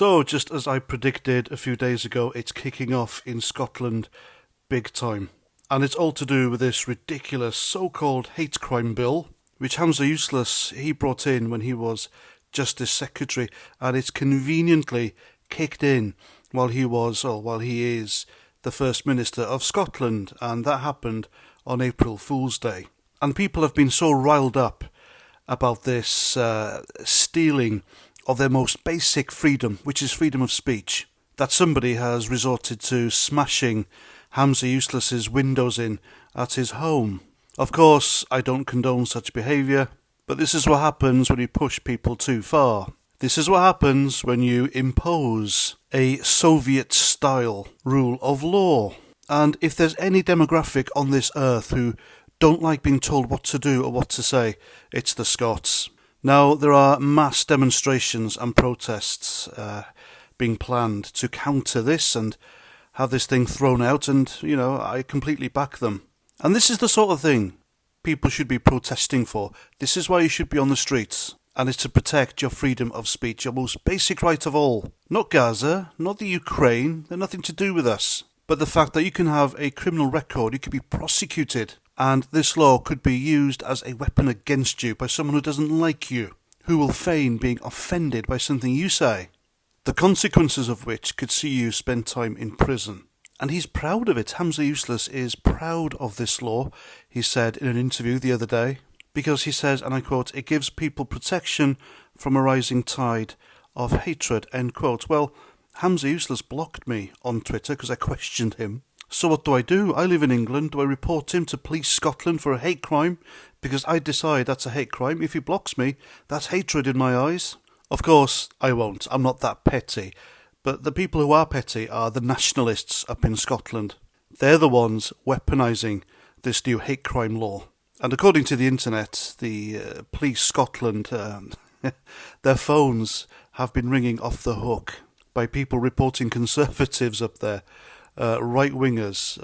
So, just as I predicted a few days ago, it's kicking off in Scotland big time. And it's all to do with this ridiculous so-called hate crime bill, which Hamza Useless, he brought in when he was Justice Secretary, and it's conveniently kicked in while he is the First Minister of Scotland, and that happened on April Fool's Day. And people have been so riled up about this stealing of their most basic freedom, which is freedom of speech, that somebody has resorted to smashing Hamza Useless's windows in at his home. Of course, I don't condone such behaviour, but this is what happens when you push people too far. This is what happens when you impose a Soviet-style rule of law. And if there's any demographic on this earth who don't like being told what to do or what to say, it's the Scots. Now, there are mass demonstrations and protests being planned to counter this and have this thing thrown out, and, I completely back them. And this is the sort of thing people should be protesting for. This is why you should be on the streets, and it's to protect your freedom of speech, your most basic right of all. Not Gaza, not the Ukraine, they're nothing to do with us. But the fact that you can have a criminal record, you could be prosecuted, and this law could be used as a weapon against you by someone who doesn't like you, who will feign being offended by something you say, the consequences of which could see you spend time in prison. And he's proud of it. Hamza Useless is proud of this law, he said in an interview the other day, because he says, and I quote, "It gives people protection from a rising tide of hatred," end quote. Well, Hamza Useless blocked me on Twitter because I questioned him. So what do? I live in England. Do I report him to Police Scotland for a hate crime? Because I decide that's a hate crime. If he blocks me, that's hatred in my eyes. Of course, I won't. I'm not that petty. But the people who are petty are the nationalists up in Scotland. They're the ones weaponising this new hate crime law. And according to the internet, the Police Scotland, their phones have been ringing off the hook by people reporting Conservatives up there, right-wingers,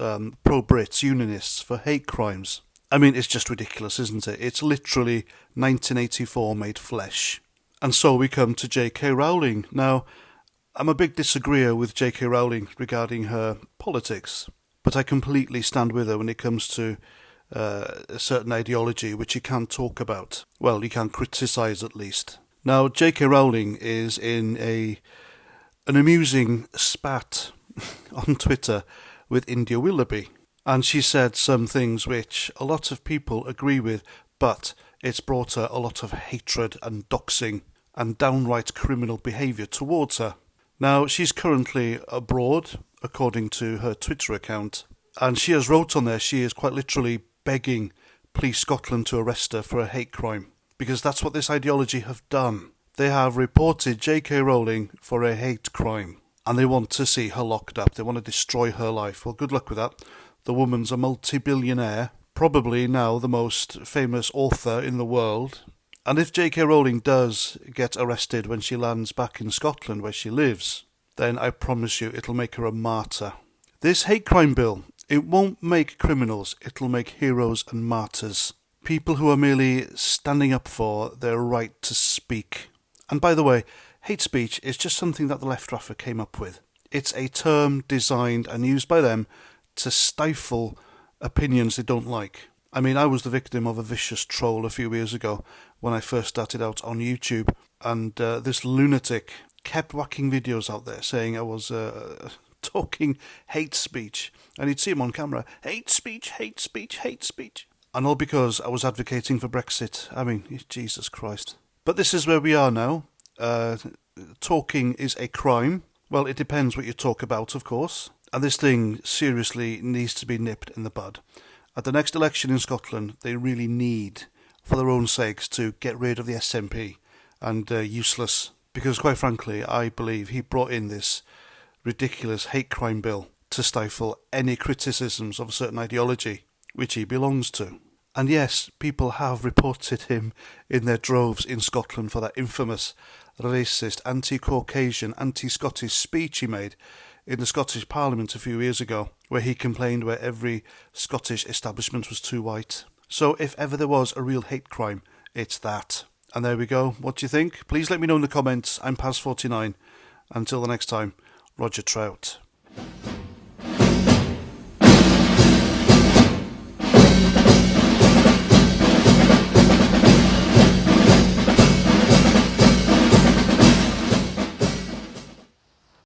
pro-Brits, unionists for hate crimes. I mean, it's just ridiculous, isn't it? It's literally 1984 made flesh. And so we come to J.K. Rowling. Now, I'm a big disagreeer with J.K. Rowling regarding her politics, but I completely stand with her when it comes to a certain ideology which you can't talk about. Well, you can criticise at least. Now, J.K. Rowling is in an amusing spat on Twitter with India Willoughby, and she said some things which a lot of people agree with, but it's brought her a lot of hatred and doxing and downright criminal behaviour towards her. Now, she's currently abroad, according to her Twitter account, and she has wrote on there she is quite literally begging Police Scotland to arrest her for a hate crime, because that's what this ideology have done. They have reported J.K. Rowling for a hate crime, and they want to see her locked up. They want to destroy her life. Well, good luck with that. The woman's a multi-billionaire, probably now the most famous author in the world. And if J.K. Rowling does get arrested when she lands back in Scotland where she lives, then I promise you it'll make her a martyr. This hate crime bill, it won't make criminals, it'll make heroes and martyrs. People who are merely standing up for their right to speak. And by the way, hate speech is just something that the Leftraffer came up with. It's a term designed and used by them to stifle opinions they don't like. I mean, I was the victim of a vicious troll a few years ago when I first started out on YouTube, and this lunatic kept whacking videos out there saying I was talking hate speech, and you'd see him on camera, hate speech, hate speech, hate speech. And all because I was advocating for Brexit. I mean, Jesus Christ. But this is where we are now. Talking is a crime. Well, it depends what you talk about, of course. And this thing seriously needs to be nipped in the bud. At the next election in Scotland, they really need, for their own sakes, to get rid of the SNP and Useless. Because quite frankly, I believe he brought in this ridiculous hate crime bill to stifle any criticisms of a certain ideology which he belongs to. And yes, people have reported him in their droves in Scotland for that infamous, racist, anti-Caucasian, anti-Scottish speech he made in the Scottish Parliament a few years ago, where he complained where every Scottish establishment was too white. So if ever there was a real hate crime, it's that. And there we go. What do you think? Please let me know in the comments. I'm Paz49, Until the next time, Roger Trout.